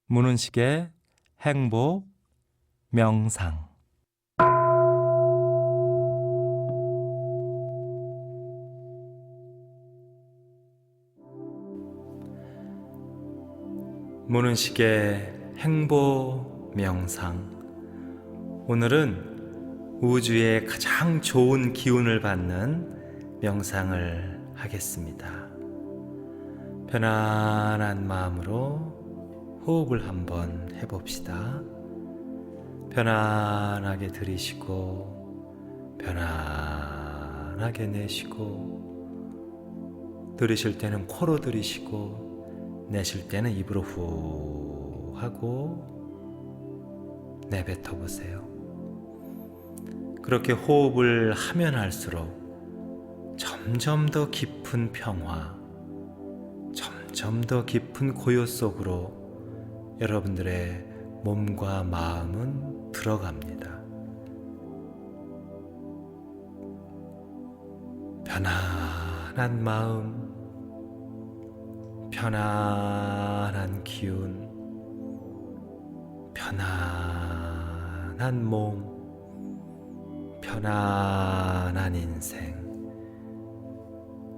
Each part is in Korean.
문은식의 행복 명상. 문은식의 행복 명상. 오늘은 우주의 가장 좋은 기운을 받는 명상을 하겠습니다. 편안한 마음으로 호흡을 한번 해봅시다. 편안하게 들이쉬고 편안하게 내쉬고, 들이쉴 때는 코로 들이쉬고 내쉴 때는 입으로 후 하고 내뱉어 보세요. 그렇게 호흡을 하면 할수록 점점 더 깊은 평화, 점점 더 깊은 고요 속으로 여러분들의 몸과 마음은 들어갑니다. 편안한 마음, 편안한 기운, 편안한 몸, 편안한 인생.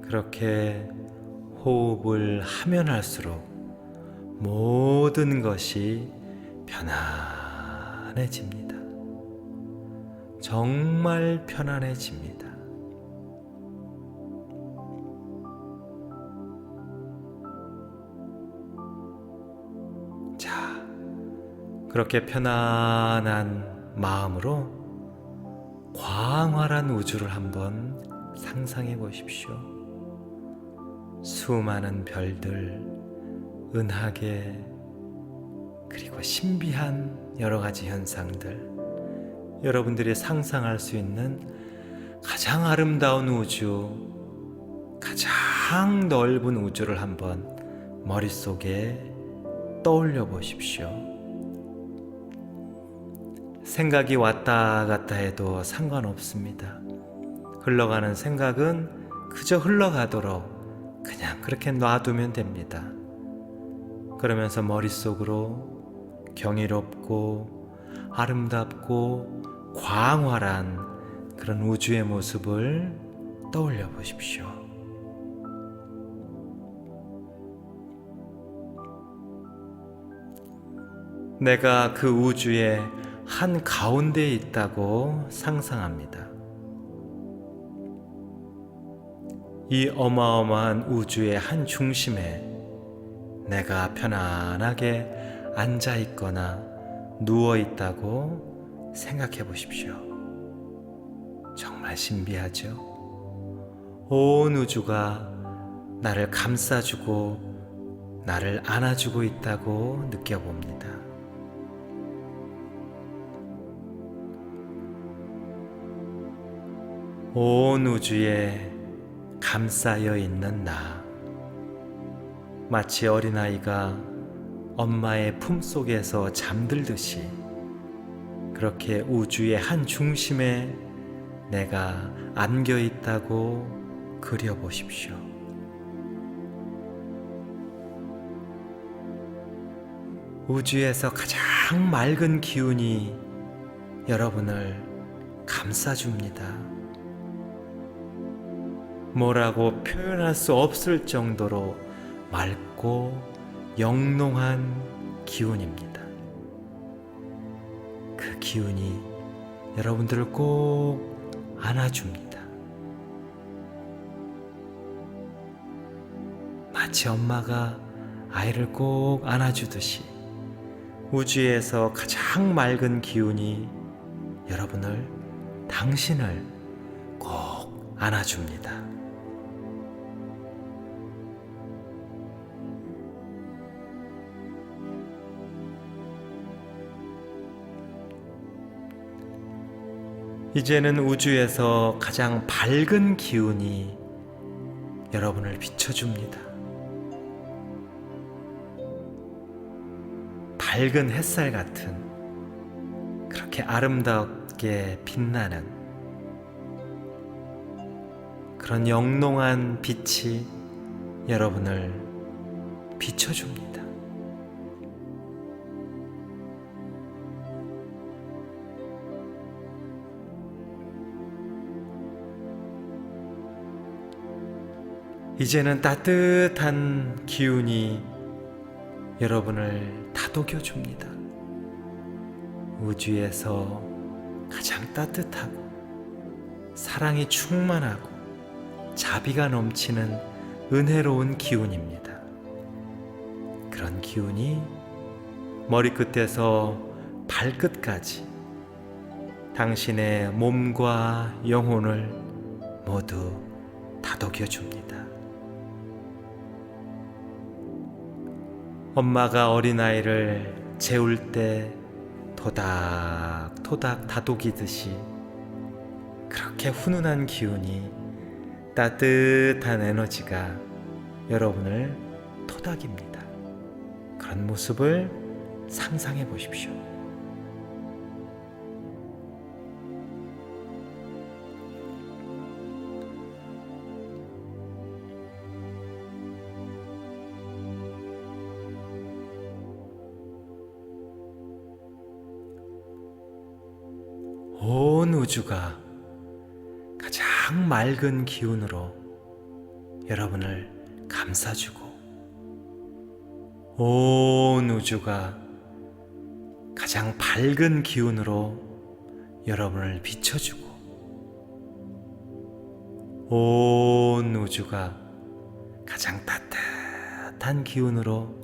그렇게 호흡을 하면 할수록 모든 것이 편안해집니다. 정말 편안해집니다. 자, 그렇게 편안한 마음으로 광활한 우주를 한번 상상해 보십시오. 수많은 별들, 은하계, 그리고 신비한 여러 가지 현상들, 여러분들이 상상할 수 있는 가장 아름다운 우주, 가장 넓은 우주를 한번 머릿속에 떠올려 보십시오. 생각이 왔다 갔다 해도 상관없습니다. 흘러가는 생각은 그저 흘러가도록 그냥 그렇게 놔두면 됩니다. 그러면서 머릿속으로 경이롭고 아름답고 광활한 그런 우주의 모습을 떠올려 보십시오. 내가 그 우주의 한 가운데에 있다고 상상합니다. 이 어마어마한 우주의 한 중심에 내가 편안하게 앉아 있거나 누워 있다고 생각해 보십시오. 정말 신비하죠? 온 우주가 나를 감싸주고 나를 안아주고 있다고 느껴봅니다. 온 우주에 감싸여 있는 나, 마치 어린아이가 엄마의 품속에서 잠들듯이 그렇게 우주의 한 중심에 내가 안겨 있다고 그려보십시오. 우주에서 가장 맑은 기운이 여러분을 감싸줍니다. 뭐라고 표현할 수 없을 정도로 맑고 영롱한 기운입니다. 그 기운이 여러분들을 꼭 안아줍니다. 마치 엄마가 아이를 꼭 안아주듯이 우주에서 가장 맑은 기운이 여러분을, 당신을 꼭 안아줍니다. 이제는 우주에서 가장 밝은 기운이 여러분을 비춰줍니다. 밝은 햇살 같은, 그렇게 아름답게 빛나는 그런 영롱한 빛이 여러분을 비춰줍니다. 이제는 따뜻한 기운이 여러분을 다독여 줍니다. 우주에서 가장 따뜻하고 사랑이 충만하고 자비가 넘치는 은혜로운 기운입니다. 그런 기운이 머리끝에서 발끝까지 당신의 몸과 영혼을 모두 다독여 줍니다. 엄마가 어린아이를 재울 때 토닥토닥 다독이듯이 그렇게 훈훈한 기운이, 따뜻한 에너지가 여러분을 토닥입니다. 그런 모습을 상상해 보십시오. 온 우주가 가장 맑은 기운으로 여러분을 감싸주고, 온 우주가 가장 밝은 기운으로 여러분을 비춰주고, 온 우주가 가장 따뜻한 기운으로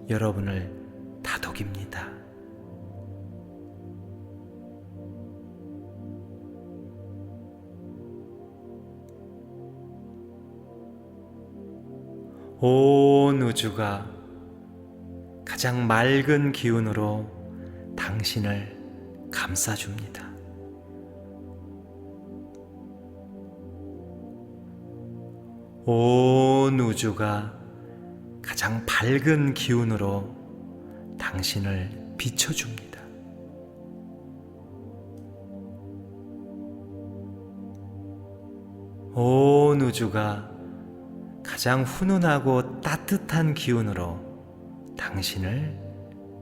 여러분을 다독입니다. 온 우주가 가장 맑은 기운으로 당신을 감싸줍니다. 온 우주가 가장 밝은 기운으로 당신을 비춰줍니다. 온 우주가 가장 훈훈하고 따뜻한 기운으로 당신을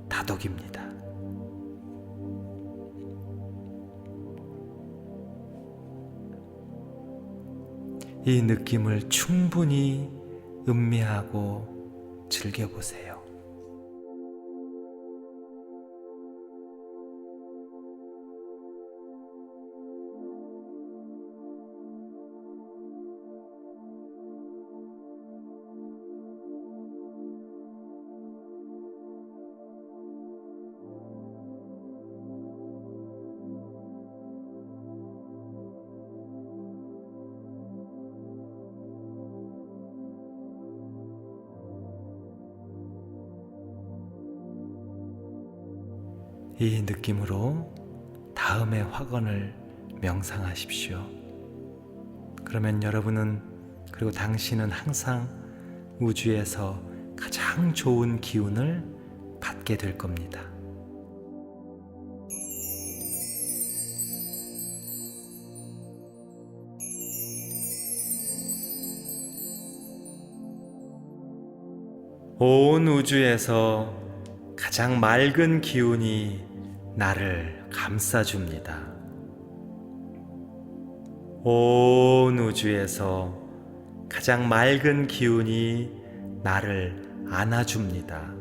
다독입니다. 이 느낌을 충분히 음미하고 즐겨보세요. 이 느낌으로 다음의 확언을 명상하십시오. 그러면 여러분은, 그리고 당신은 항상 우주에서 가장 좋은 기운을 받게 될 겁니다. 온 우주에서 가장 맑은 기운이 나를 감싸줍니다. 온 우주에서 가장 맑은 기운이 나를 안아줍니다.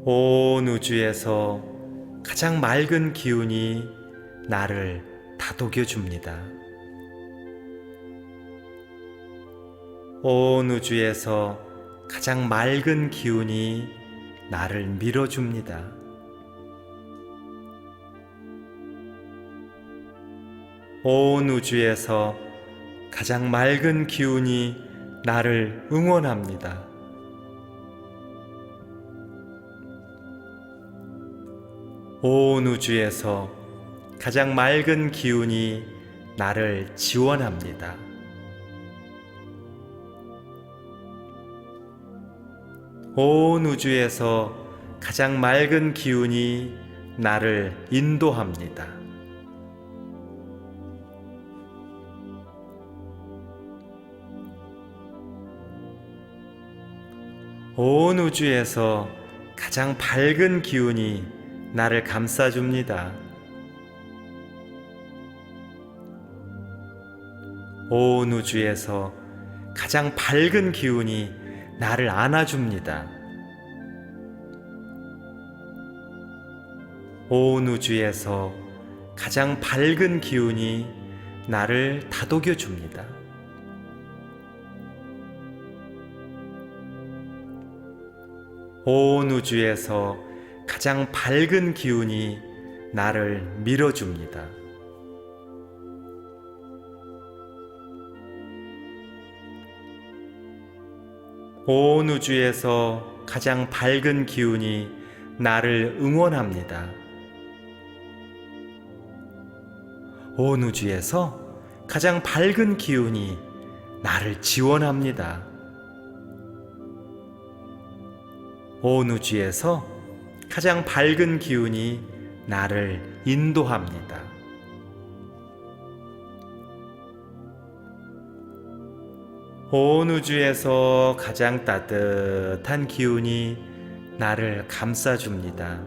온 우주에서 가장 맑은 기운이 나를 다독여줍니다. 온 우주에서 가장 맑은 기운이 나를 밀어줍니다. 온 우주에서 가장 맑은 기운이 나를 응원합니다. 온 우주에서 가장 맑은 기운이 나를 지원합니다. 온 우주에서 가장 맑은 기운이 나를 인도합니다. 온 우주에서 가장 밝은 기운이 나를 감싸줍니다. 온 우주에서 가장 밝은 기운이 나를 안아줍니다. 온 우주에서 가장 밝은 기운이 나를 다독여줍니다. 온 우주에서 가장 밝은 기운이 나를 밀어줍니다. 온 우주에서 가장 밝은 기운이 나를 응원합니다. 온 우주에서 가장 밝은 기운이 나를 지원합니다. 온 우주에서 가장 밝은 기운이 나를 인도합니다. 온 우주에서 가장 따뜻한 기운이 나를 감싸줍니다.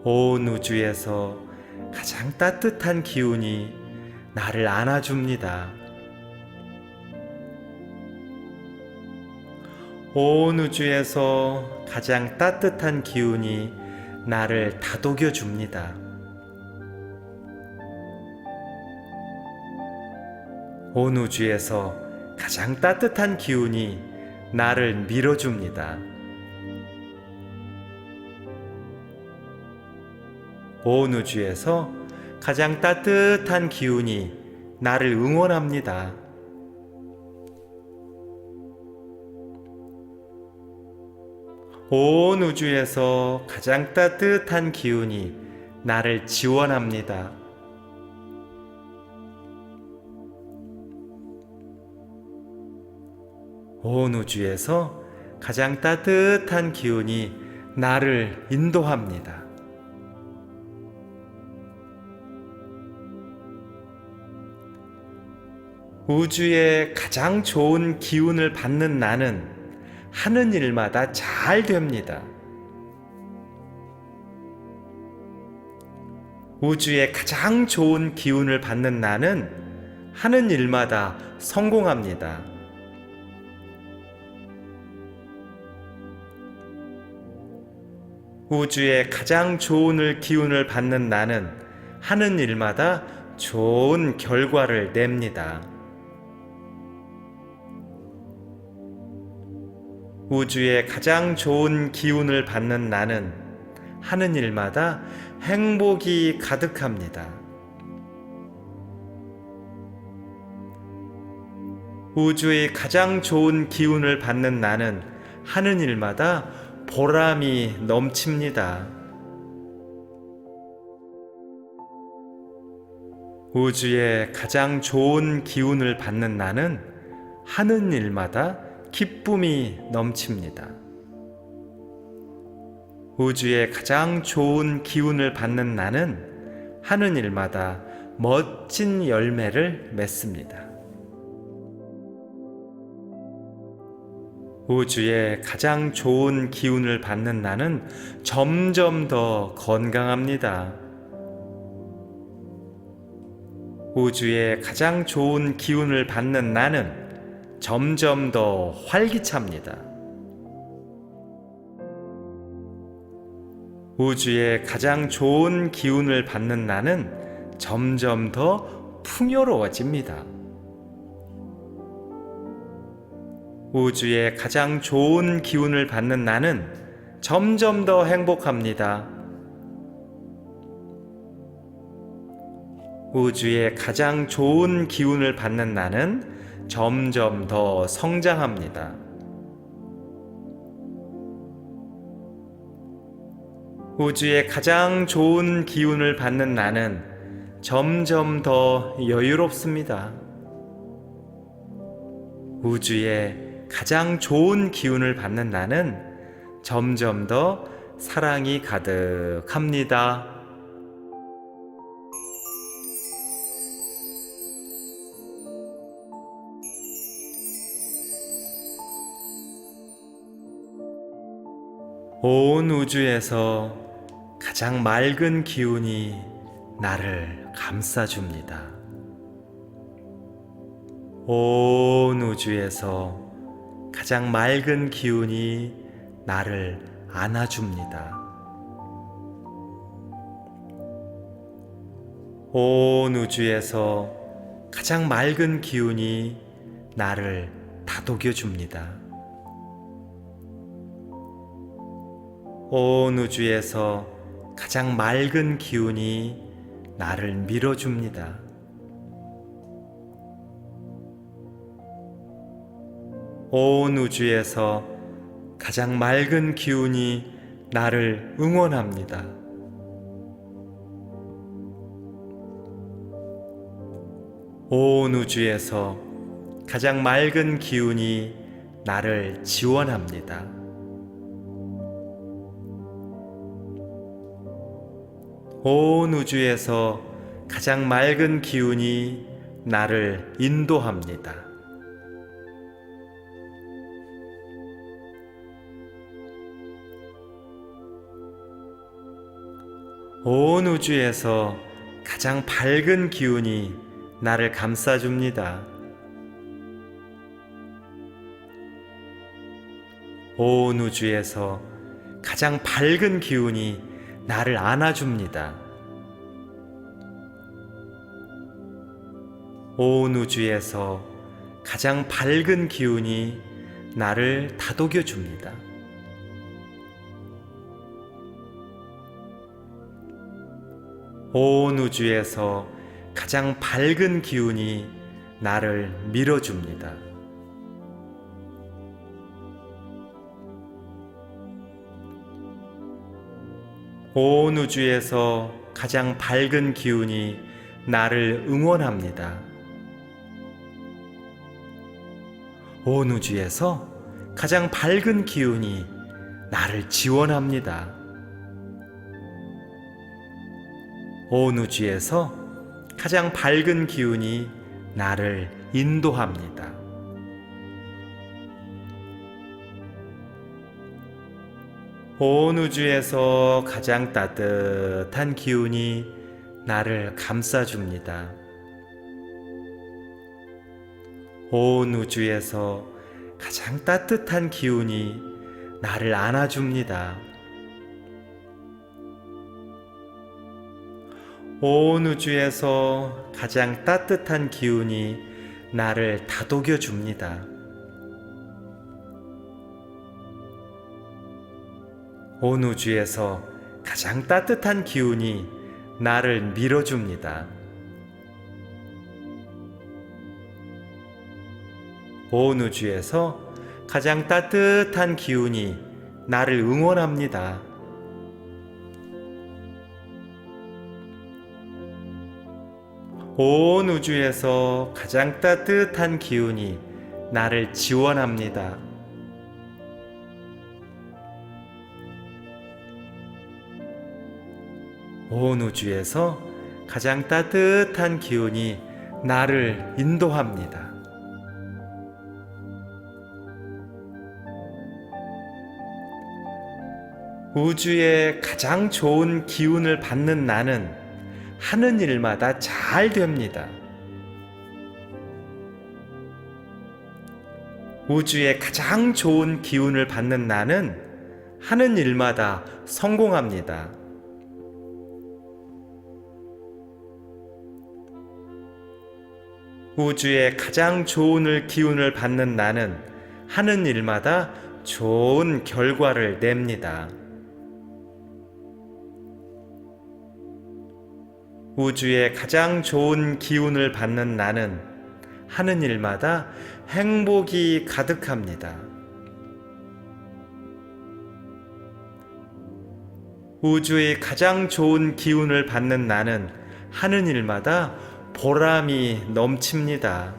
온 우주에서 가장 따뜻한 기운이 나를 안아줍니다. 온 우주에서 가장 따뜻한 기운이 나를 다독여줍니다. 온 우주에서 가장 따뜻한 기운이 나를 밀어줍니다. 온 우주에서 가장 따뜻한 기운이 나를 응원합니다. 온 우주에서 가장 따뜻한 기운이 나를 지원합니다. 온 우주에서 가장 따뜻한 기운이 나를 인도합니다. 우주의 가장 좋은 기운을 받는 나는 하는 일마다 잘 됩니다. 우주의 가장 좋은 기운을 받는 나는 하는 일마다 성공합니다. 우주의 가장 좋은 기운을 받는 나는 하는 일마다 좋은 결과를 냅니다. 우주의 가장 좋은 기운을 받는 나는 하는 일마다 행복이 가득합니다. 우주의 가장 좋은 기운을 받는 나는 하는 일마다 보람이 넘칩니다. 우주의 가장 좋은 기운을 받는 나는 하는 일마다 기쁨이 넘칩니다. 우주의 가장 좋은 기운을 받는 나는 하는 일마다 멋진 열매를 맺습니다. 우주의 가장 좋은 기운을 받는 나는 점점 더 건강합니다. 우주의 가장 좋은 기운을 받는 나는 점점 더 활기찹니다. 우주의 가장 좋은 기운을 받는 나는 점점 더 풍요로워집니다. 우주의 가장 좋은 기운을 받는 나는 점점 더 행복합니다. 우주의 가장 좋은 기운을 받는 나는 점점 더 성장합니다. 우주의 가장 좋은 기운을 받는 나는 점점 더 여유롭습니다. 우주의 가장 좋은 기운을 받는 나는 점점 더 사랑이 가득합니다. 온 우주에서 가장 맑은 기운이 나를 감싸줍니다. 온 우주에서 가장 맑은 기운이 나를 안아줍니다. 온 우주에서 가장 맑은 기운이 나를 다독여줍니다. 온 우주에서 가장 맑은 기운이 나를 밀어줍니다. 온 우주에서 가장 맑은 기운이 나를 응원합니다. 온 우주에서 가장 맑은 기운이 나를 지원합니다. 온 우주에서 가장 맑은 기운이 나를 인도합니다. 온 우주에서 가장 밝은 기운이 나를 감싸줍니다. 온 우주에서 가장 밝은 기운이 나를 안아줍니다. 온 우주에서 가장 밝은 기운이 나를 다독여줍니다. 온 우주에서 가장 밝은 기운이 나를 밀어줍니다. 온 우주에서 가장 밝은 기운이 나를 응원합니다. 온 우주에서 가장 밝은 기운이 나를 지원합니다. 온 우주에서 가장 밝은 기운이 나를 인도합니다. 온 우주에서 가장 따뜻한 기운이 나를 감싸줍니다. 온 우주에서 가장 따뜻한 기운이 나를 안아줍니다. 온 우주에서 가장 따뜻한 기운이 나를 다독여줍니다. 온 우주에서 가장 따뜻한 기운이 나를 밀어줍니다. 온 우주에서 가장 따뜻한 기운이 나를 응원합니다. 온 우주에서 가장 따뜻한 기운이 나를 지원합니다. 온 우주에서 가장 따뜻한 기운이 나를 인도합니다. 우주의 가장 좋은 기운을 받는 나는 하는 일마다 잘 됩니다. 우주의 가장 좋은 기운을 받는 나는 하는 일마다 성공합니다. 우주의 가장 좋은 기운을 받는 나는 하는 일마다 좋은 결과를 냅니다. 우주의 가장 좋은 기운을 받는 나는 하는 일마다 행복이 가득합니다. 우주의 가장 좋은 기운을 받는 나는 하는 일마다 보람이 넘칩니다.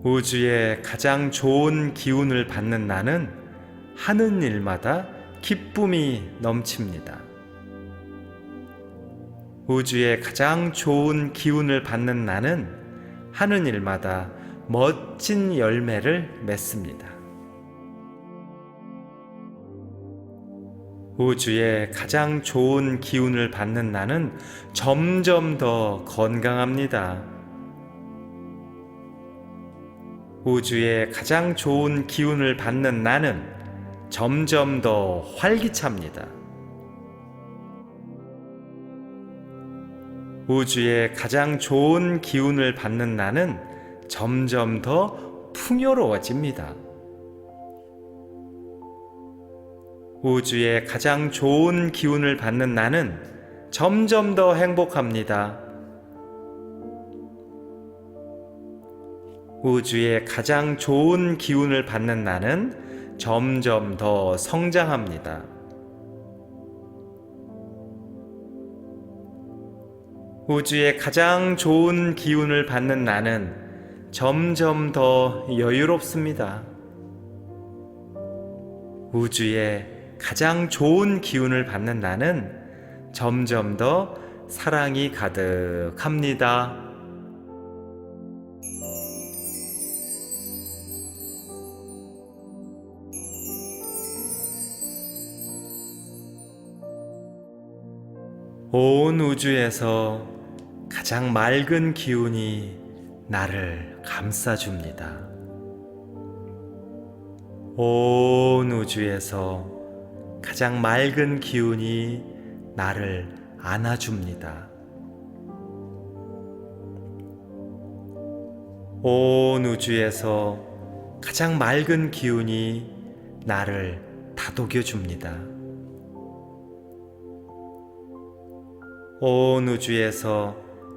우주의 가장 좋은 기운을 받는 나는 하는 일마다 기쁨이 넘칩니다. 우주의 가장 좋은 기운을 받는 나는 하는 일마다 멋진 열매를 맺습니다. 우주의 가장 좋은 기운을 받는 나는 점점 더 건강합니다. 우주의 가장 좋은 기운을 받는 나는 점점 더 활기찹니다. 우주의 가장 좋은 기운을 받는 나는 점점 더 풍요로워집니다. 우주의 가장 좋은 기운을 받는 나는 점점 더 행복합니다. 우주의 가장 좋은 기운을 받는 나는 점점 더 성장합니다. 우주의 가장 좋은 기운을 받는 나는 점점 더 여유롭습니다. 우주의 가장 좋은 기운을 받는 나는 점점 더 사랑이 가득합니다. 온 우주에서 가장 맑은 기운이 나를 감싸줍니다. 온 우주에서 가장 맑은 기운이 나를 안아줍니다. 온 우주에서 가장 맑은 기운이 나를 다독여줍니다. 온 우주에서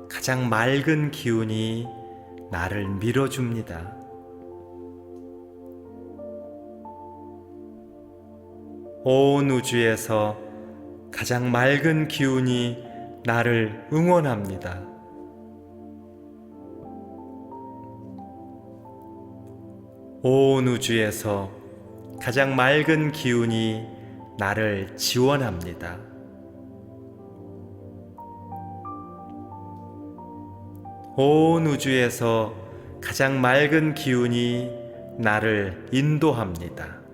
가장 맑은 기운이 나를 밀어줍니다. 온 우주에서 가장 맑은 기운이 나를 응원합니다. 온 우주에서 가장 맑은 기운이 나를 지원합니다. 온 우주에서 가장 맑은 기운이 나를 인도합니다.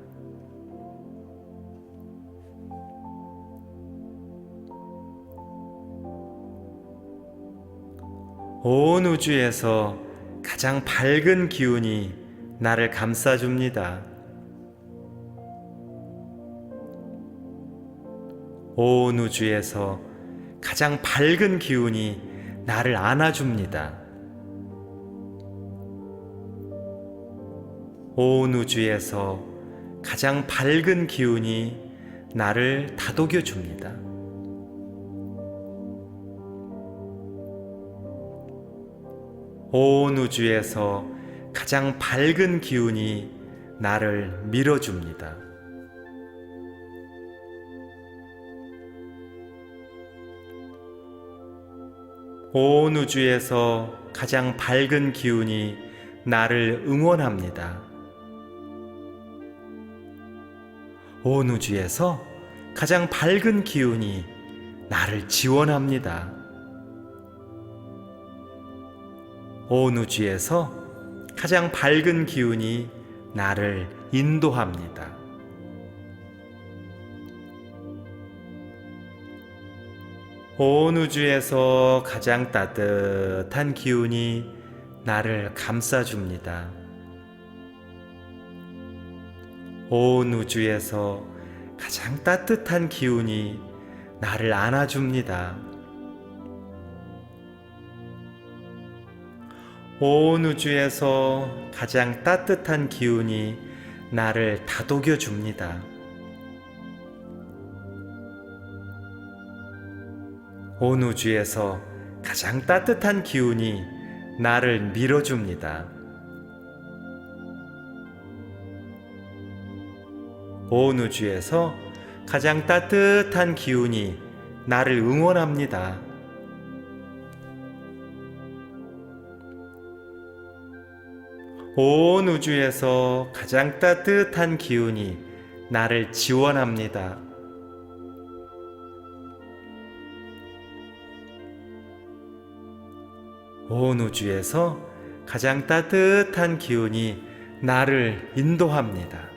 온 우주에서 가장 밝은 기운이 나를 감싸줍니다. 온 우주에서 가장 밝은 기운이 나를 안아줍니다. 온 우주에서 가장 밝은 기운이 나를 다독여줍니다. 온 우주에서 가장 밝은 기운이 나를 밀어줍니다. 온 우주에서 가장 밝은 기운이 나를 응원합니다. 온 우주에서 가장 밝은 기운이 나를 지원합니다. 온 우주에서 가장 밝은 기운이 나를 인도합니다. 온 우주에서 가장 따뜻한 기운이 나를 감싸줍니다. 온 우주에서 가장 따뜻한 기운이 나를 안아줍니다. 온 우주에서 가장 따뜻한 기운이 나를 다독여줍니다. 온 우주에서 가장 따뜻한 기운이 나를 밀어줍니다. 온 우주에서 가장 따뜻한 기운이 나를 응원합니다. 온 우주에서 가장 따뜻한 기운이 나를 지원합니다. 온 우주에서 가장 따뜻한 기운이 나를 인도합니다.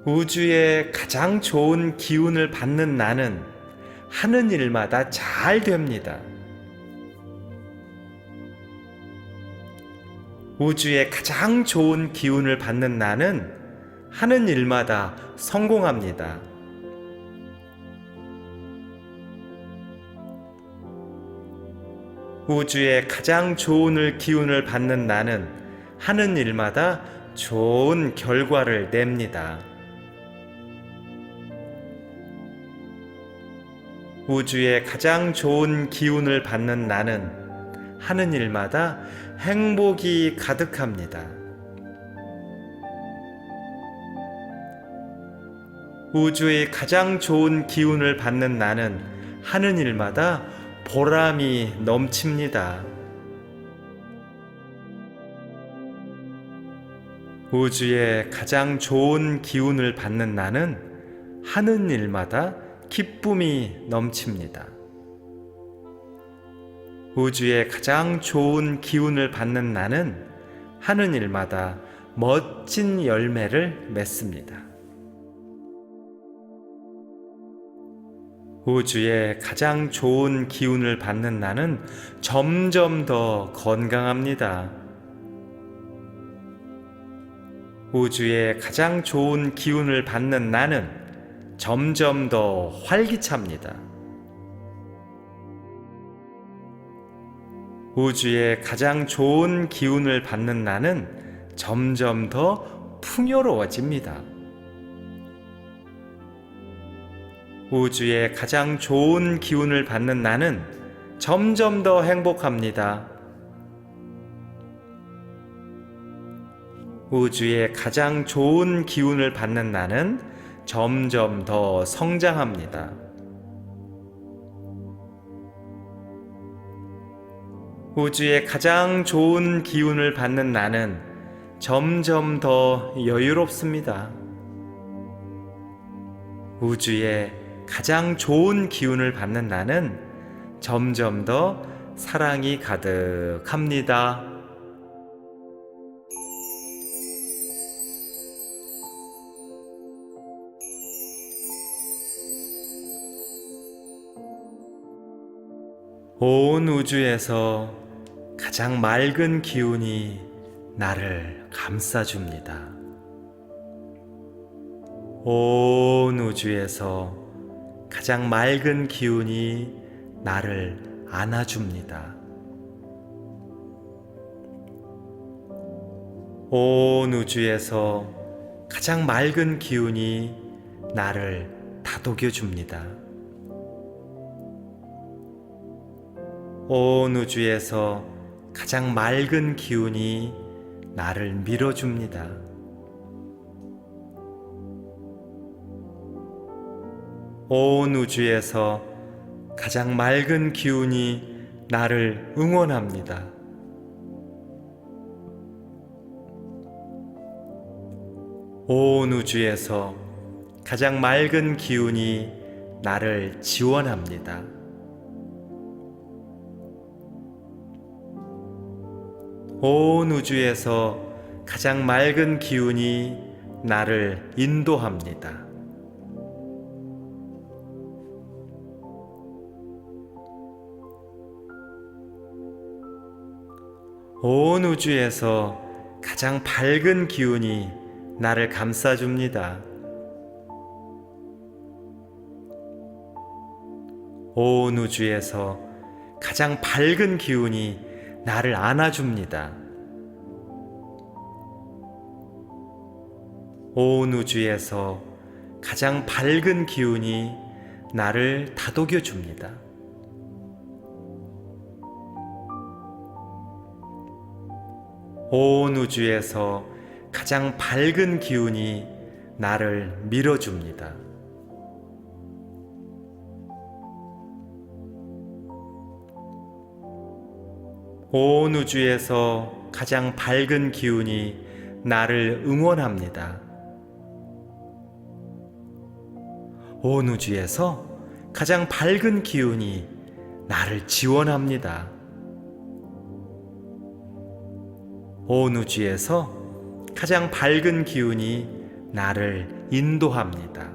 우주의 가장 좋은 기운을 받는 나는 하는 일마다 잘 됩니다. 우주의 가장 좋은 기운을 받는 나는 하는 일마다 성공합니다. 우주의 가장 좋은 기운을 받는 나는 하는 일마다 좋은 결과를 냅니다. 우주의 가장 좋은 기운을 받는 나는 하는 일마다 행복이 가득합니다. 우주의 가장 좋은 기운을 받는 나는 하는 일마다 보람이 넘칩니다. 우주의 가장 좋은 기운을 받는 나는 하는 일마다 기쁨이 넘칩니다. 우주의 가장 좋은 기운을 받는 나는 하는 일마다 멋진 열매를 맺습니다. 우주의 가장 좋은 기운을 받는 나는 점점 더 건강합니다. 우주의 가장 좋은 기운을 받는 나는 점점 더 활기찹니다. 우주의 가장 좋은 기운을 받는 나는 점점 더 풍요로워집니다. 우주의 가장 좋은 기운을 받는 나는 점점 더 행복합니다. 우주의 가장 좋은 기운을 받는 나는 점점 더 성장합니다. 우주의 가장 좋은 기운을 받는 나는 점점 더 여유롭습니다. 우주의 가장 좋은 기운을 받는 나는 점점 더 사랑이 가득합니다. 온 우주에서 가장 맑은 기운이 나를 감싸줍니다. 온 우주에서 가장 맑은 기운이 나를 안아줍니다. 온 우주에서 가장 맑은 기운이 나를 다독여줍니다. 온 우주에서 가장 맑은 기운이 나를 밀어줍니다. 온 우주에서 가장 맑은 기운이 나를 응원합니다. 온 우주에서 가장 맑은 기운이 나를 지원합니다. 온 우주에서 가장 맑은 기운이 나를 인도합니다. 온 우주에서 가장 밝은 기운이 나를 감싸줍니다. 온 우주에서 가장 밝은 기운이 나를 안아줍니다. 온 우주에서 가장 밝은 기운이 나를 다독여줍니다. 온 우주에서 가장 밝은 기운이 나를 밀어줍니다. 온 우주에서 가장 밝은 기운이 나를 응원합니다. 온 우주에서 가장 밝은 기운이 나를 지원합니다. 온 우주에서 가장 밝은 기운이 나를 인도합니다.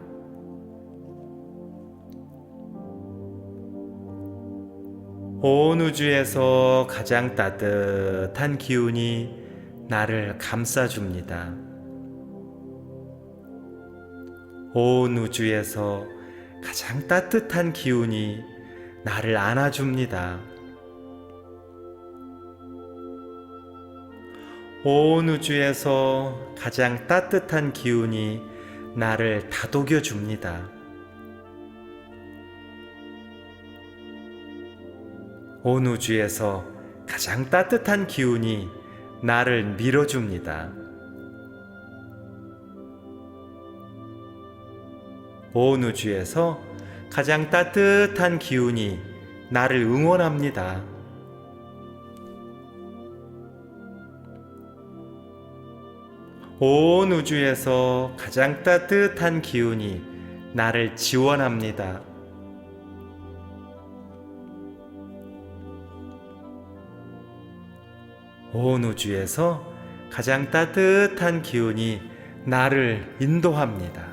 온 우주에서 가장 따뜻한 기운이 나를 감싸줍니다. 온 우주에서 가장 따뜻한 기운이 나를 안아줍니다. 온 우주에서 가장 따뜻한 기운이 나를 다독여줍니다. 온 우주에서 가장 따뜻한 기운이 나를 밀어줍니다. 온 우주에서 가장 따뜻한 기운이 나를 응원합니다. 온 우주에서 가장 따뜻한 기운이 나를 지원합니다. 온 우주에서 가장 따뜻한 기운이 나를 인도합니다.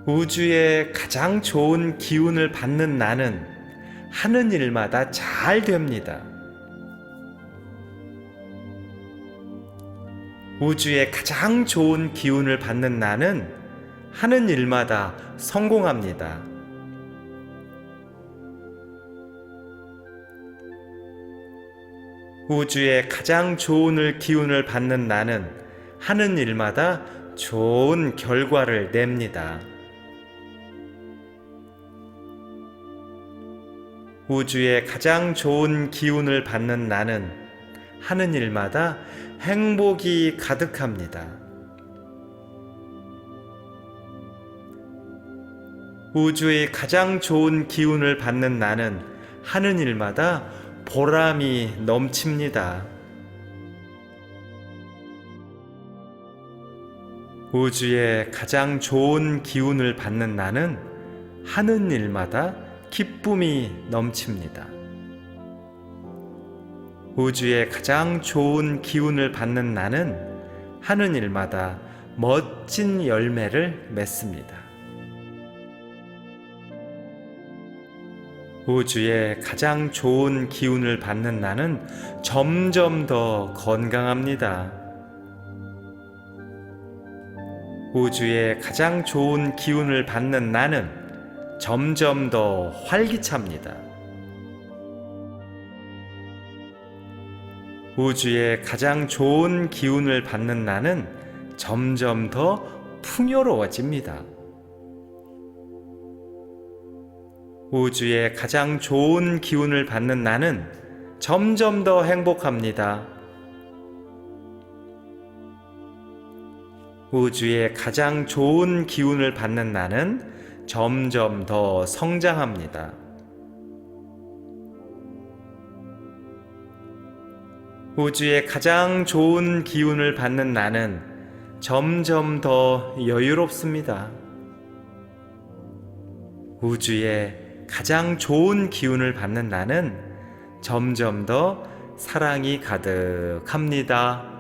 우주의 가장 좋은 기운을 받는 나는 하는 일마다 잘 됩니다. 우주의 가장 좋은 기운을 받는 나는 하는 일마다 성공합니다. 우주의 가장 좋은 기운을 받는 나는 하는 일마다 좋은 결과를 냅니다. 우주의 가장 좋은 기운을 받는 나는 하는 일마다 행복이 가득합니다. 우주의 가장 좋은 기운을 받는 나는 하는 일마다 보람이 넘칩니다. 우주의 가장 좋은 기운을 받는 나는 하는 일마다 기쁨이 넘칩니다. 우주의 가장 좋은 기운을 받는 나는 하는 일마다 멋진 열매를 맺습니다. 우주의 가장 좋은 기운을 받는 나는 점점 더 건강합니다. 우주의 가장 좋은 기운을 받는 나는 점점 더 활기찹니다. 우주의 가장 좋은 기운을 받는 나는 점점 더 풍요로워집니다. 우주의 가장 좋은 기운을 받는 나는 점점 더 행복합니다. 우주의 가장 좋은 기운을 받는 나는 점점 더 성장합니다. 우주의 가장 좋은 기운을 받는 나는 점점 더 여유롭습니다. 우주의 가장 좋은 기운을 받는 나는 점점 더 사랑이 가득합니다.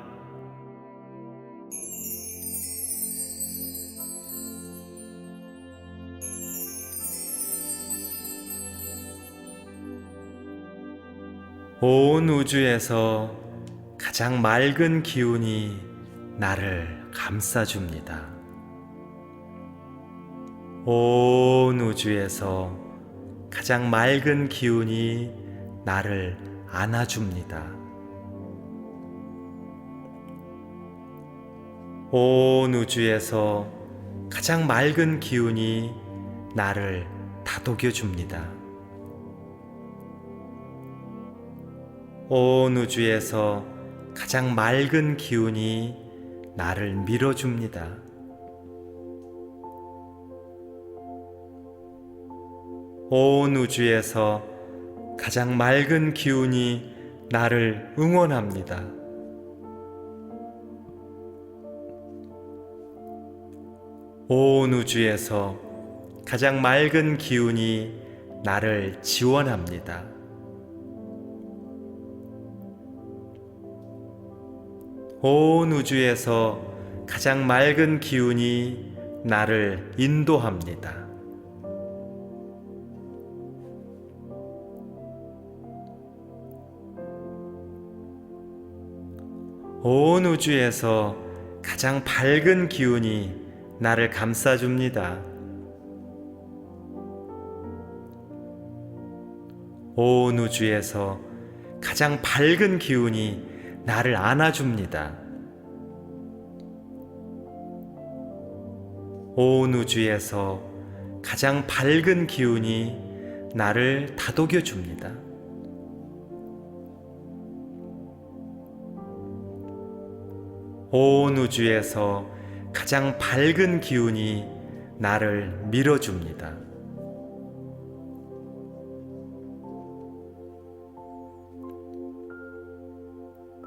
온 우주에서 가장 맑은 기운이 나를 감싸줍니다. 온 우주에서 가장 맑은 기운이 나를 안아줍니다. 온 우주에서 가장 맑은 기운이 나를 다독여줍니다. 온 우주에서 가장 맑은 기운이 나를 밀어줍니다. 온 우주에서 가장 맑은 기운이 나를 응원합니다. 온 우주에서 가장 맑은 기운이 나를 지원합니다. 온 우주에서 가장 맑은 기운이 나를 인도합니다. 온 우주에서 가장 밝은 기운이 나를 감싸줍니다. 온 우주에서 가장 밝은 기운이 나를 안아줍니다. 온 우주에서 가장 밝은 기운이 나를 다독여줍니다. 온 우주에서 가장 밝은 기운이 나를 밀어줍니다.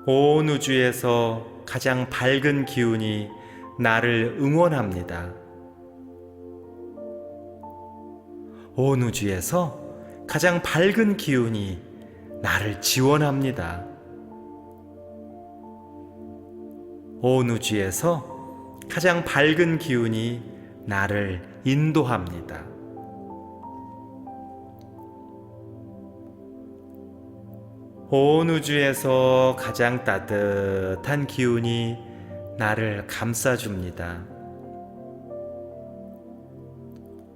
온 우주에서 가장 밝은 기운이 나를 응원합니다. 온 우주에서 가장 밝은 기운이 나를 지원합니다. 온 우주에서 가장 밝은 기운이 나를 인도합니다. 온 우주에서 가장 따뜻한 기운이 나를 감싸줍니다.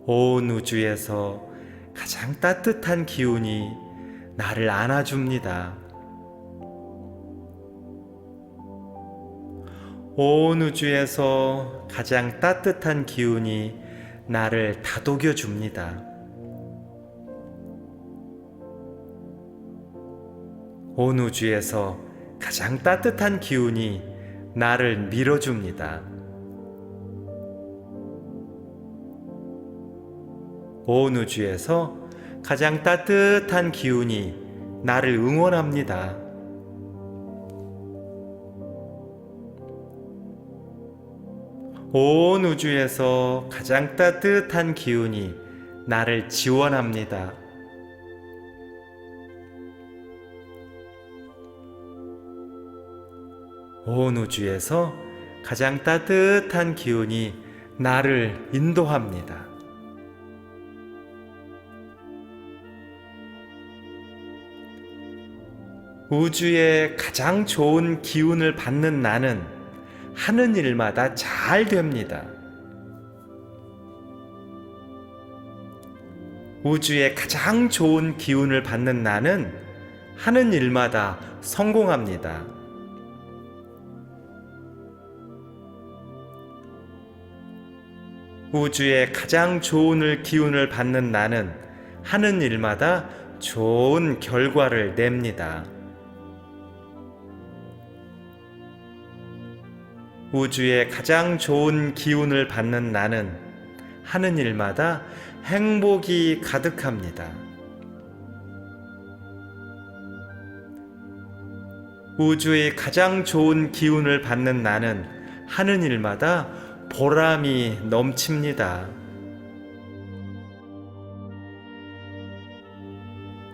온 우주에서 가장 따뜻한 기운이 나를 안아줍니다. 온 우주에서 가장 따뜻한 기운이 나를 다독여줍니다. 온 우주에서 가장 따뜻한 기운이 나를 밀어줍니다. 온 우주에서 가장 따뜻한 기운이 나를 응원합니다. 온 우주에서 가장 따뜻한 기운이 나를 지원합니다. 온 우주에서 가장 따뜻한 기운이 나를 인도합니다. 우주의 가장 좋은 기운을 받는 나는 하는 일마다 잘 됩니다. 우주의 가장 좋은 기운을 받는 나는 하는 일마다 성공합니다. 우주의 가장 좋은 기운을 받는 나는 하는 일마다 좋은 결과를 냅니다. 우주의 가장 좋은 기운을 받는 나는 하는 일마다 행복이 가득합니다. 우주의 가장 좋은 기운을 받는 나는 하는 일마다 보람이 넘칩니다.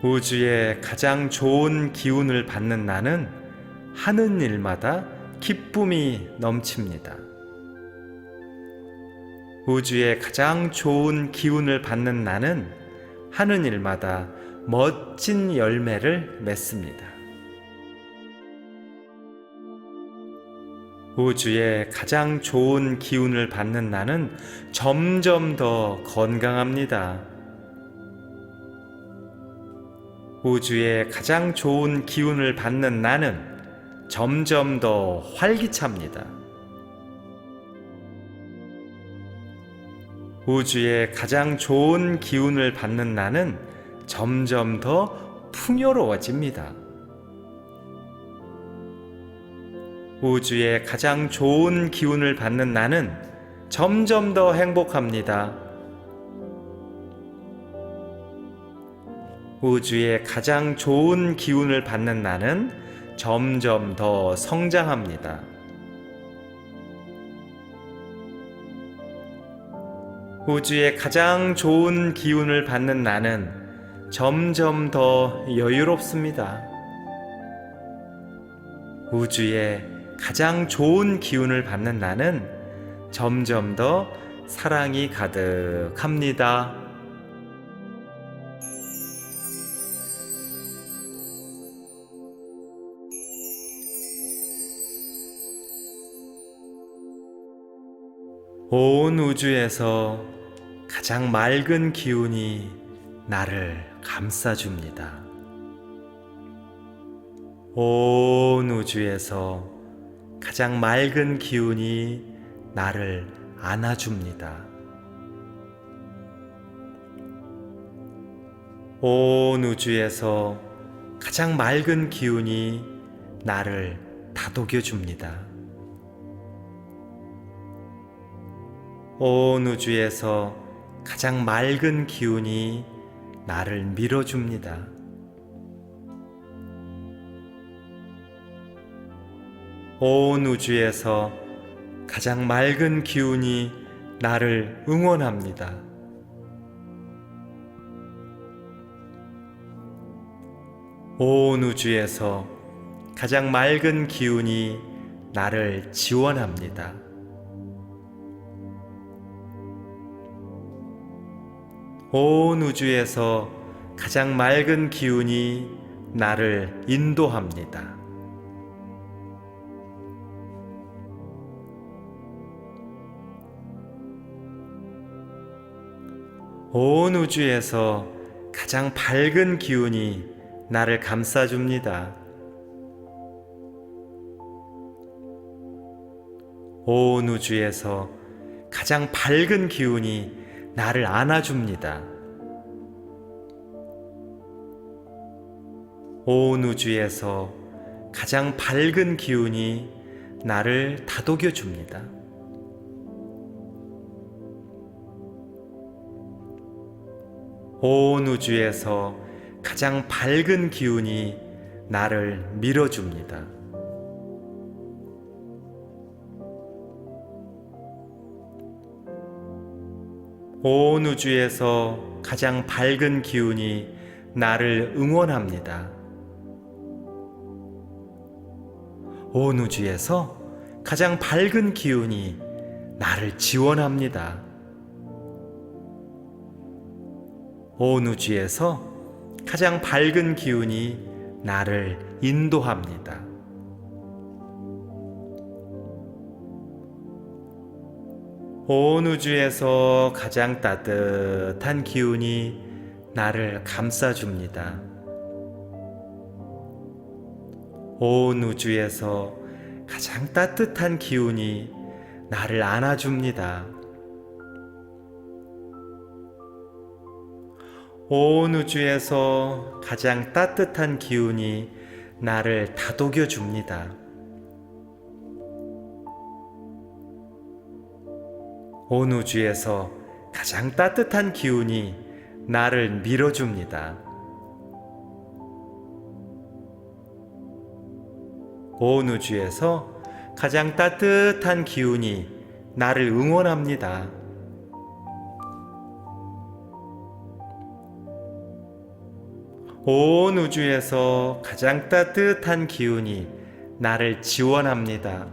우주의 가장 좋은 기운을 받는 나는 하는 일마다 기쁨이 넘칩니다. 우주의 가장 좋은 기운을 받는 나는 하는 일마다 멋진 열매를 맺습니다. 우주의 가장 좋은 기운을 받는 나는 점점 더 건강합니다. 우주의 가장 좋은 기운을 받는 나는 점점 더 활기찹니다. 우주의 가장 좋은 기운을 받는 나는 점점 더 풍요로워집니다. 우주의 가장 좋은 기운을 받는 나는 점점 더 행복합니다. 우주의 가장 좋은 기운을 받는 나는 점점 더 성장합니다. 우주의 가장 좋은 기운을 받는 나는 점점 더 여유롭습니다. 우주의 가장 좋은 기운을 받는 나는 점점 더 사랑이 가득합니다. 온 우주에서 가장 맑은 기운이 나를 감싸줍니다. 온 우주에서 가장 맑은 기운이 나를 안아줍니다. 온 우주에서 가장 맑은 기운이 나를 다독여줍니다. 온 우주에서 가장 맑은 기운이 나를 밀어줍니다. 온 우주에서 가장 맑은 기운이 나를 응원합니다. 온 우주에서 가장 맑은 기운이 나를 지원합니다. 온 우주에서 가장 맑은 기운이 나를 인도합니다. 온 우주에서 가장 밝은 기운이 나를 감싸줍니다. 온 우주에서 가장 밝은 기운이 나를 안아줍니다. 온 우주에서 가장 밝은 기운이 나를 다독여줍니다. 온 우주에서 가장 밝은 기운이 나를 밀어줍니다. 온 우주에서 가장 밝은 기운이 나를 응원합니다. 온 우주에서 가장 밝은 기운이 나를 지원합니다. 온 우주에서 가장 밝은 기운이 나를 인도합니다. 온 우주에서 가장 따뜻한 기운이 나를 감싸줍니다. 온 우주에서 가장 따뜻한 기운이 나를 안아줍니다. 온 우주에서 가장 따뜻한 기운이 나를 다독여줍니다. 온 우주에서 가장 따뜻한 기운이 나를 밀어줍니다. 온 우주에서 가장 따뜻한 기운이 나를 응원합니다. 온 우주에서 가장 따뜻한 기운이 나를 지원합니다.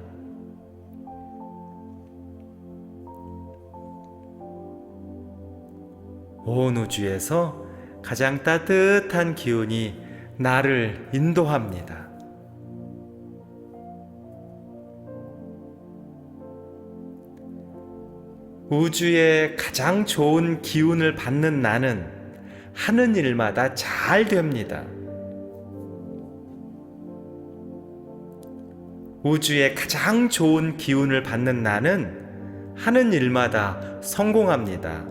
온 우주에서 가장 따뜻한 기운이 나를 인도합니다. 우주의 가장 좋은 기운을 받는 나는 하는 일마다 잘 됩니다. 우주의 가장 좋은 기운을 받는 나는 하는 일마다 성공합니다.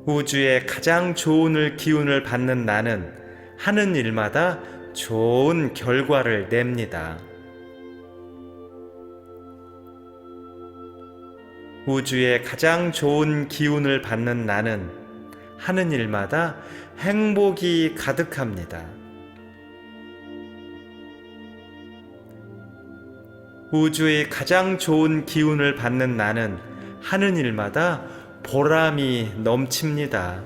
우주의 가장 좋은 기운을 받는 나는 하는 일마다 좋은 결과를 냅니다. 우주의 가장 좋은 기운을 받는 나는 하는 일마다 행복이 가득합니다. 우주의 가장 좋은 기운을 받는 나는 하는 일마다 보람이 넘칩니다.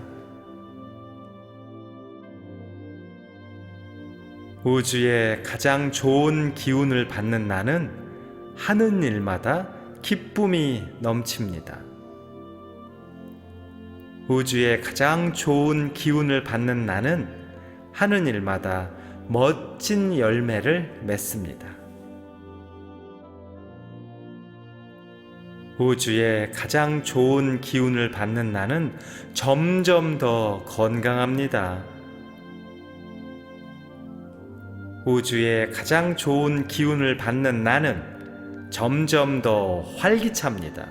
우주의 가장 좋은 기운을 받는 나는 하는 일마다 기쁨이 넘칩니다. 우주의 가장 좋은 기운을 받는 나는 하는 일마다 멋진 열매를 맺습니다. 우주의 가장 좋은 기운을 받는 나는 점점 더 건강합니다. 우주의 가장 좋은 기운을 받는 나는 점점 더 활기찹니다.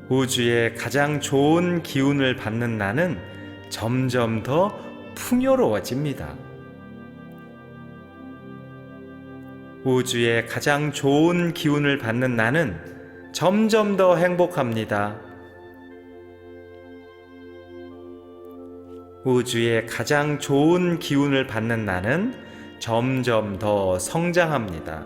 우주의 가장 좋은 기운을 받는 나는 점점 더 풍요로워집니다. 우주의 가장 좋은 기운을 받는 나는 점점 더 행복합니다. 우주의 가장 좋은 기운을 받는 나는 점점 더 성장합니다.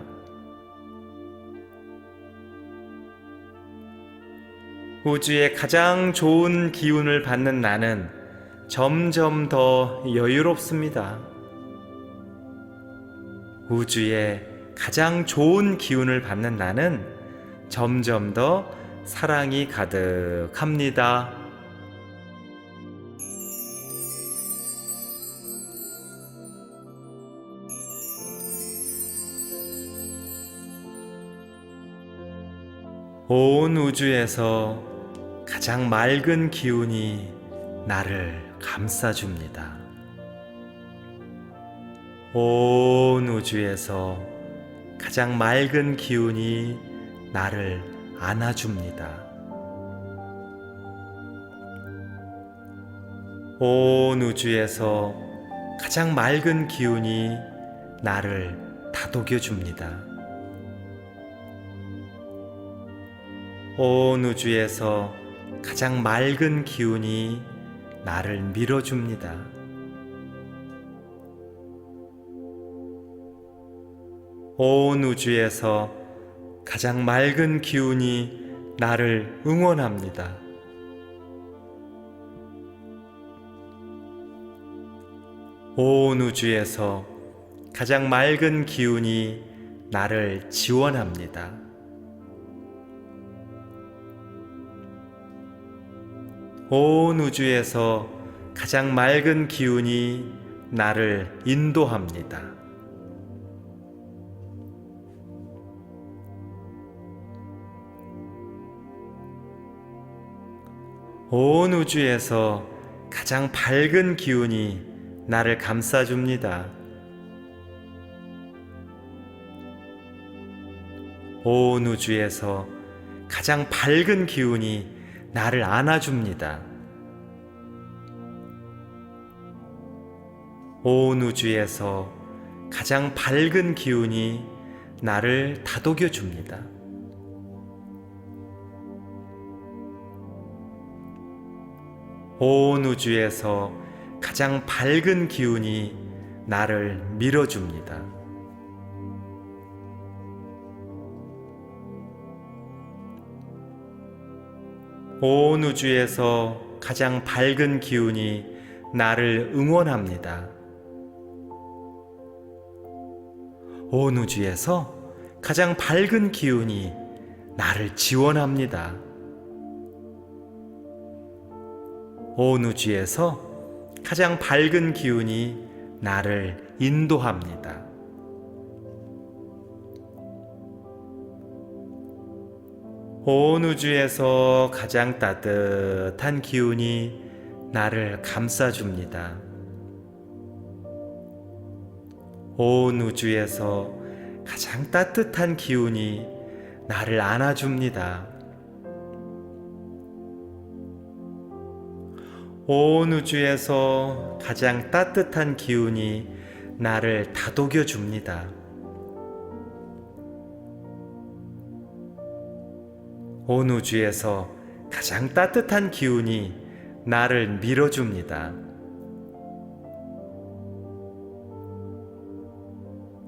우주의 가장 좋은 기운을 받는 나는 점점 더 여유롭습니다. 우주의 가장 좋은 기운을 받는 나는 점점 더 사랑이 가득합니다. 온 우주에서 가장 맑은 기운이 나를 감싸줍니다. 온 우주에서 가장 맑은 기운이 나를 안아줍니다. 온 우주에서 가장 맑은 기운이 나를 다독여줍니다. 온 우주에서 가장 맑은 기운이 나를 밀어줍니다. 온 우주에서 가장 맑은 기운이 나를 응원합니다. 온 우주에서 가장 맑은 기운이 나를 지원합니다. 온 우주에서 가장 맑은 기운이 나를 인도합니다. 온 우주에서 가장 밝은 기운이 나를 감싸줍니다. 온 우주에서 가장 밝은 기운이 나를 안아줍니다. 온 우주에서 가장 밝은 기운이 나를 다독여줍니다. 온 우주에서 가장 밝은 기운이 나를 밀어줍니다. 온 우주에서 가장 밝은 기운이 나를 응원합니다. 온 우주에서 가장 밝은 기운이 나를 지원합니다. 온 우주에서 가장 밝은 기운이 나를 인도합니다. 온 우주에서 가장 따뜻한 기운이 나를 감싸줍니다. 온 우주에서 가장 따뜻한 기운이 나를 안아줍니다. 온 우주에서 가장 따뜻한 기운이 나를 다독여줍니다. 온 우주에서 가장 따뜻한 기운이 나를 밀어줍니다.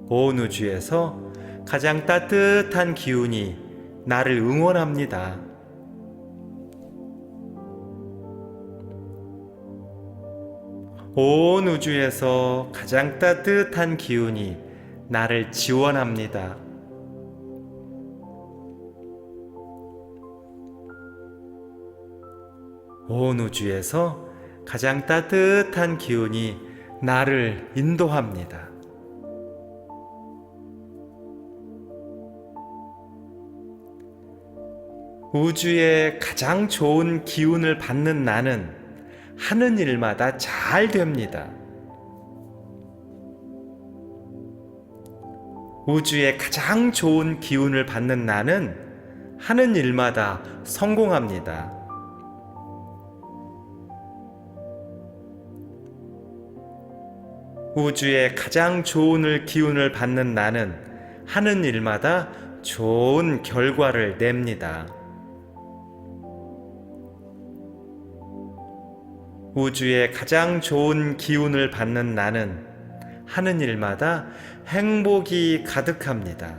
온 우주에서 가장 따뜻한 기운이 나를 응원합니다. 온 우주에서 가장 따뜻한 기운이 나를 지원합니다. 온 우주에서 가장 따뜻한 기운이 나를 인도합니다. 우주의 가장 좋은 기운을 받는 나는 하는 일마다 잘 됩니다. 우주의 가장 좋은 기운을 받는 나는 하는 일마다 성공합니다. 우주의 가장 좋은 기운을 받는 나는 하는 일마다 좋은 결과를 냅니다. 우주의 가장 좋은 기운을 받는 나는 하는 일마다 행복이 가득합니다.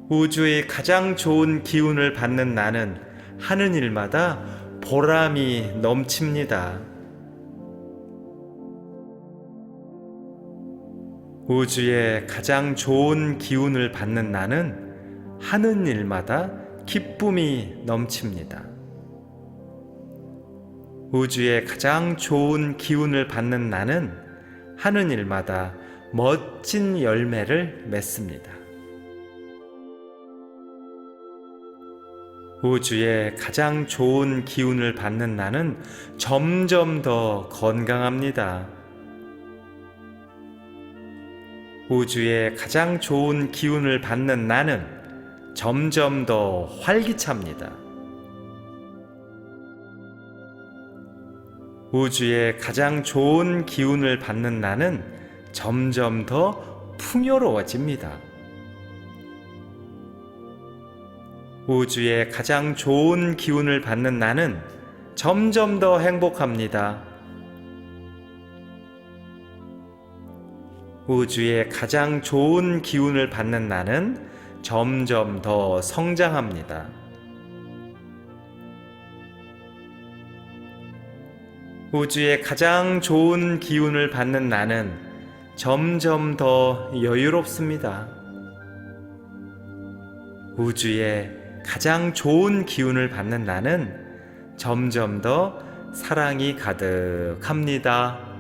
우주의 가장 좋은 기운을 받는 나는 하는 일마다 보람이 넘칩니다. 우주의 가장 좋은 기운을 받는 나는 하는 일마다 기쁨이 넘칩니다. 우주의 가장 좋은 기운을 받는 나는 하는 일마다 멋진 열매를 맺습니다. 우주의 가장 좋은 기운을 받는 나는 점점 더 건강합니다. 우주의 가장 좋은 기운을 받는 나는 점점 더 활기찹니다. 우주의 가장 좋은 기운을 받는 나는 점점 더 풍요로워집니다. 우주의 가장 좋은 기운을 받는 나는 점점 더 행복합니다. 우주의 가장 좋은 기운을 받는 나는 점점 더 성장합니다. 우주의 가장 좋은 기운을 받는 나는 점점 더 여유롭습니다. 우주의 가장 좋은 기운을 받는 나는 점점 더 사랑이 가득합니다.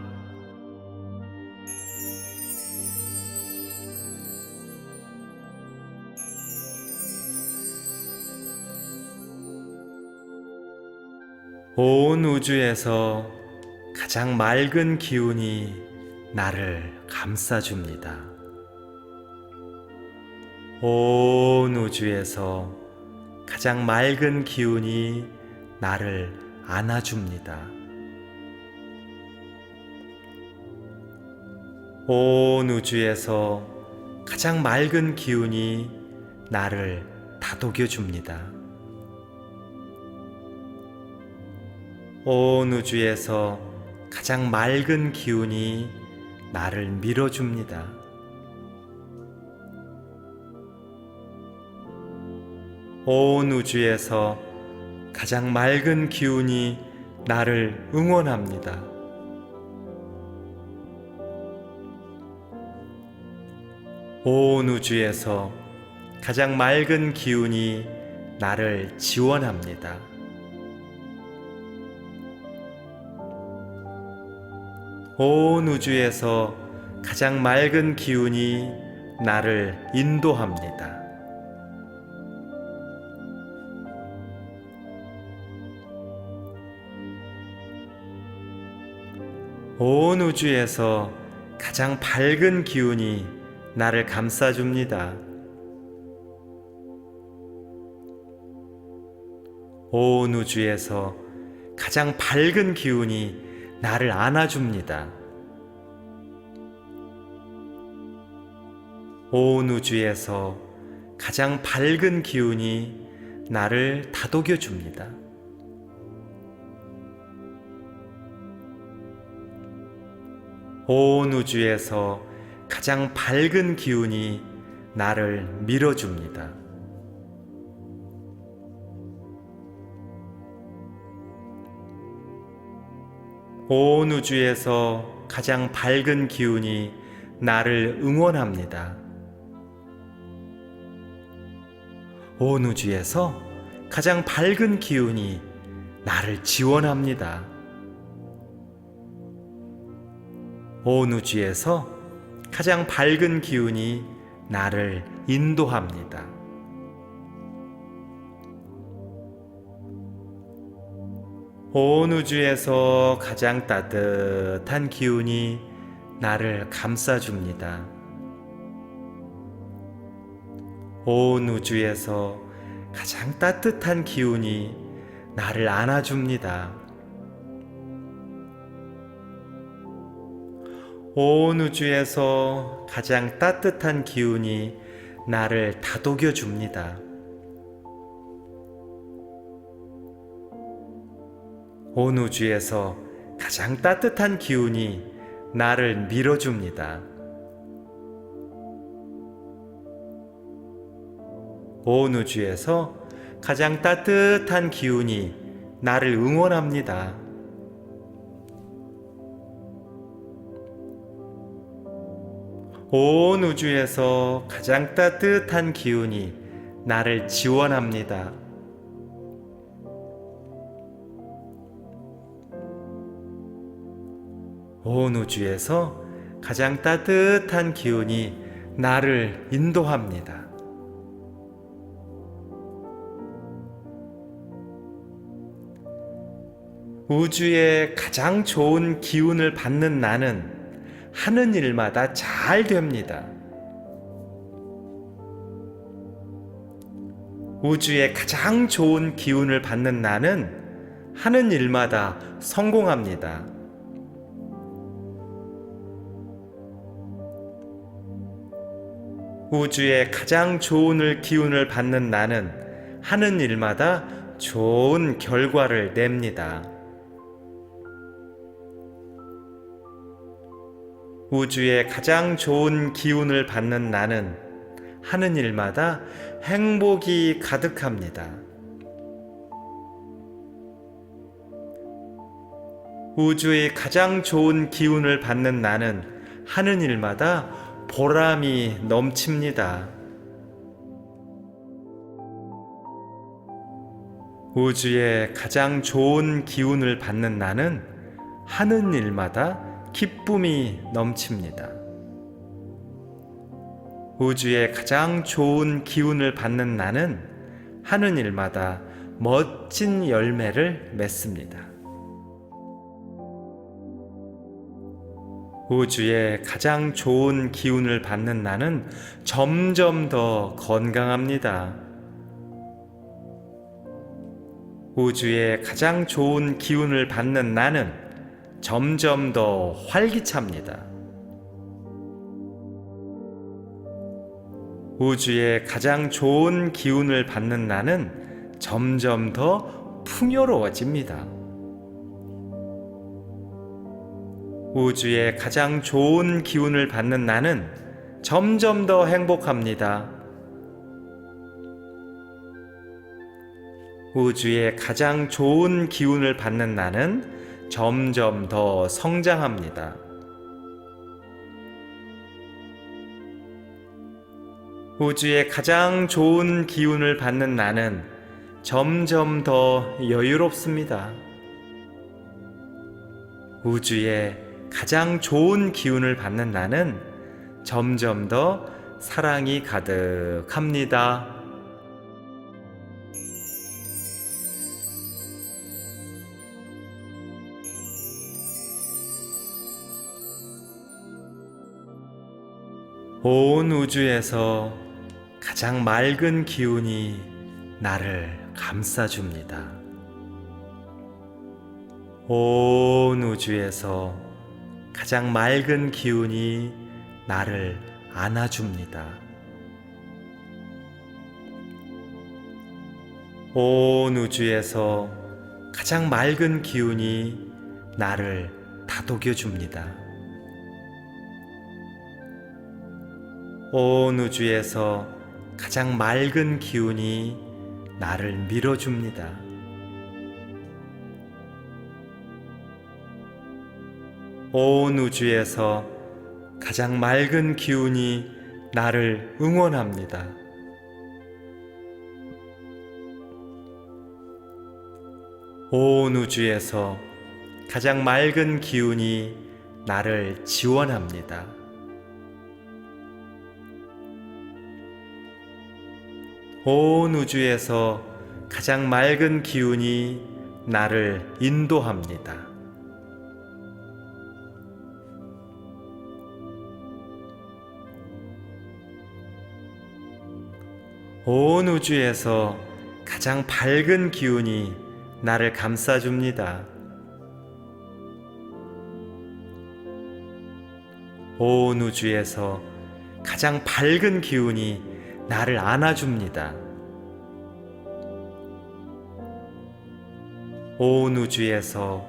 온 우주에서 가장 맑은 기운이 나를 감싸줍니다. 온 우주에서 가장 맑은 기운이 나를 안아줍니다. 온 우주에서 가장 맑은 기운이 나를 다독여줍니다. 온 우주에서 가장 맑은 기운이 나를 밀어줍니다. 온 우주에서 가장 맑은 기운이 나를 응원합니다. 온 우주에서 가장 맑은 기운이 나를 지원합니다. 온 우주에서 가장 맑은 기운이 나를 인도합니다. 온 우주에서 가장 밝은 기운이 나를 감싸줍니다. 온 우주에서 가장 밝은 기운이 나를 안아줍니다. 온 우주에서 가장 밝은 기운이 나를 다독여줍니다. 온 우주에서 가장 밝은 기운이 나를 밀어줍니다. 온 우주에서 가장 밝은 기운이 나를 응원합니다. 온 우주에서 가장 밝은 기운이 나를 지원합니다. 온 우주에서 가장 밝은 기운이 나를 인도합니다. 온 우주에서 가장 따뜻한 기운이 나를 감싸줍니다. 온 우주에서 가장 따뜻한 기운이 나를 안아줍니다. 온 우주에서 가장 따뜻한 기운이 나를 다독여줍니다. 온 우주에서 가장 따뜻한 기운이 나를 밀어줍니다. 온 우주에서 가장 따뜻한 기운이 나를 응원합니다. 온 우주에서 가장 따뜻한 기운이 나를 지원합니다. 온 우주에서 가장 따뜻한 기운이 나를 인도합니다. 우주의 가장 좋은 기운을 받는 나는 하는 일마다 잘 됩니다. 우주의 가장 좋은 기운을 받는 나는 하는 일마다 성공합니다. 우주의 가장 좋은 기운을 받는 나는 하는 일마다 좋은 결과를 냅니다. 우주의 가장 좋은 기운을 받는 나는 하는 일마다 행복이 가득합니다. 우주의 가장 좋은 기운을 받는 나는 하는 일마다 보람이 넘칩니다. 우주의 가장 좋은 기운을 받는 나는 하는 일마다 기쁨이 넘칩니다. 우주의 가장 좋은 기운을 받는 나는 하는 일마다 멋진 열매를 맺습니다. 우주의 가장 좋은 기운을 받는 나는 점점 더 건강합니다. 우주의 가장 좋은 기운을 받는 나는 점점 더 활기찹니다. 우주의 가장 좋은 기운을 받는 나는 점점 더 풍요로워집니다. 우주의 가장 좋은 기운을 받는 나는 점점 더 행복합니다. 우주의 가장 좋은 기운을 받는 나는 점점 더 성장합니다. 우주의 가장 좋은 기운을 받는 나는 점점 더 여유롭습니다. 우주의 가장 좋은 기운을 받는 나는 점점 더 사랑이 가득합니다. 온 우주에서 가장 맑은 기운이 나를 감싸줍니다. 온 우주에서 가장 맑은 기운이 나를 안아줍니다. 온 우주에서 가장 맑은 기운이 나를 다독여줍니다. 온 우주에서 가장 맑은 기운이 나를 밀어줍니다. 온 우주에서 가장 맑은 기운이 나를 응원합니다. 온 우주에서 가장 맑은 기운이 나를 지원합니다. 온 우주에서 가장 맑은 기운이 나를 인도합니다. 온 우주에서 가장 밝은 기운이 나를 감싸줍니다. 온 우주에서 가장 밝은 기운이 나를 안아줍니다. 온 우주에서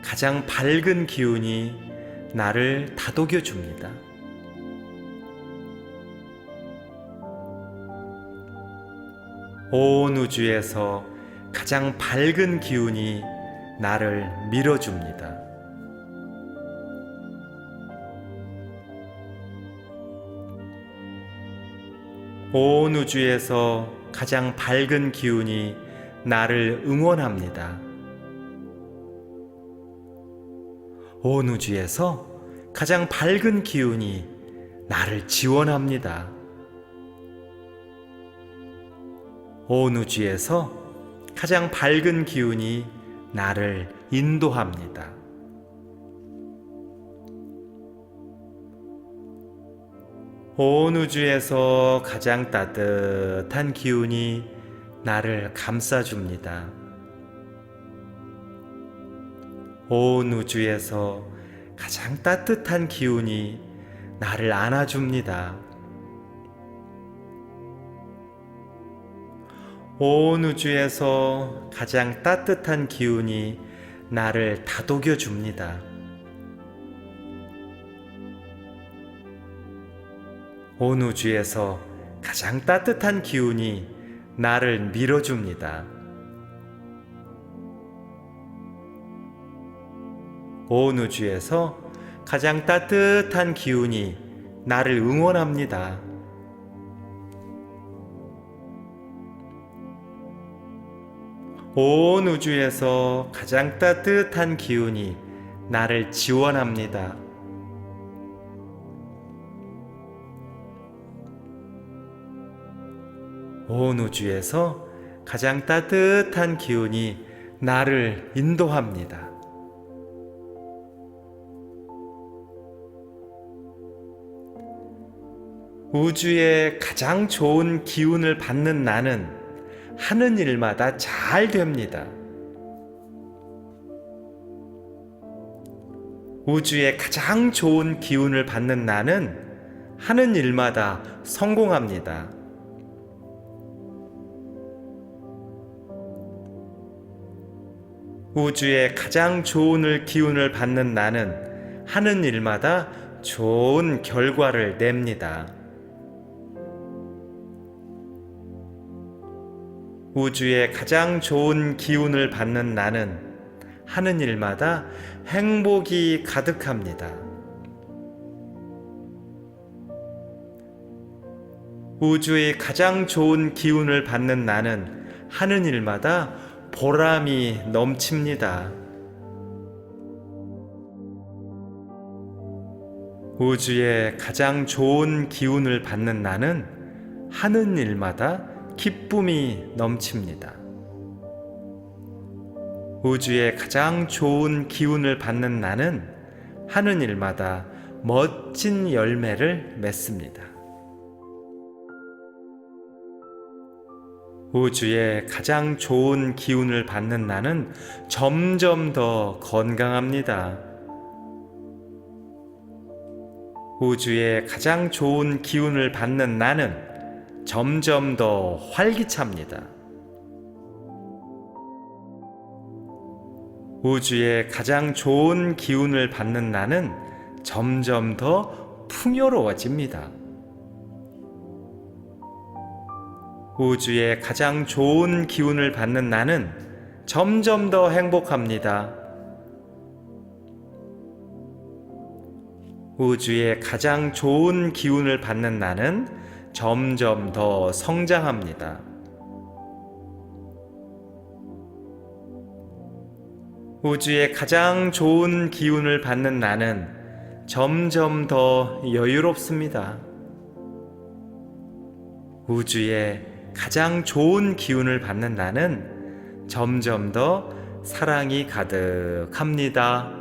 가장 밝은 기운이 나를 다독여줍니다. 온 우주에서 가장 밝은 기운이 나를 밀어줍니다. 온 우주에서 가장 밝은 기운이 나를 응원합니다. 온 우주에서 가장 밝은 기운이 나를 지원합니다. 온 우주에서 가장 밝은 기운이 나를 인도합니다. 온 우주에서 가장 따뜻한 기운이 나를 감싸줍니다. 온 우주에서 가장 따뜻한 기운이 나를 안아줍니다. 온 우주에서 가장 따뜻한 기운이 나를 다독여줍니다. 온 우주에서 가장 따뜻한 기운이 나를 밀어줍니다. 온 우주에서 가장 따뜻한 기운이 나를 응원합니다. 온 우주에서 가장 따뜻한 기운이 나를 지원합니다. 온 우주에서 가장 따뜻한 기운이 나를 인도합니다. 우주의 가장 좋은 기운을 받는 나는 하는 일마다 잘 됩니다. 우주의 가장 좋은 기운을 받는 나는 하는 일마다 성공합니다. 우주의 가장 좋은 기운을 받는 나는 하는 일마다 좋은 결과를 냅니다. 우주의 가장 좋은 기운을 받는 나는 하는 일마다 행복이 가득합니다. 우주의 가장 좋은 기운을 받는 나는 하는 일마다 보람이 넘칩니다. 우주의 가장 좋은 기운을 받는 나는 하는 일마다 기쁨이 넘칩니다. 우주의 가장 좋은 기운을 받는 나는 하는 일마다 멋진 열매를 맺습니다. 우주의 가장 좋은 기운을 받는 나는 점점 더 건강합니다. 우주의 가장 좋은 기운을 받는 나는 점점 더 활기찹니다. 우주의 가장 좋은 기운을 받는 나는 점점 더 풍요로워집니다. 우주의 가장 좋은 기운을 받는 나는 점점 더 행복합니다. 우주의 가장 좋은 기운을 받는 나는 점점 더 성장합니다. 우주의 가장 좋은 기운을 받는 나는 점점 더 여유롭습니다. 우주의 가장 좋은 기운을 받는 나는 점점 더 사랑이 가득합니다.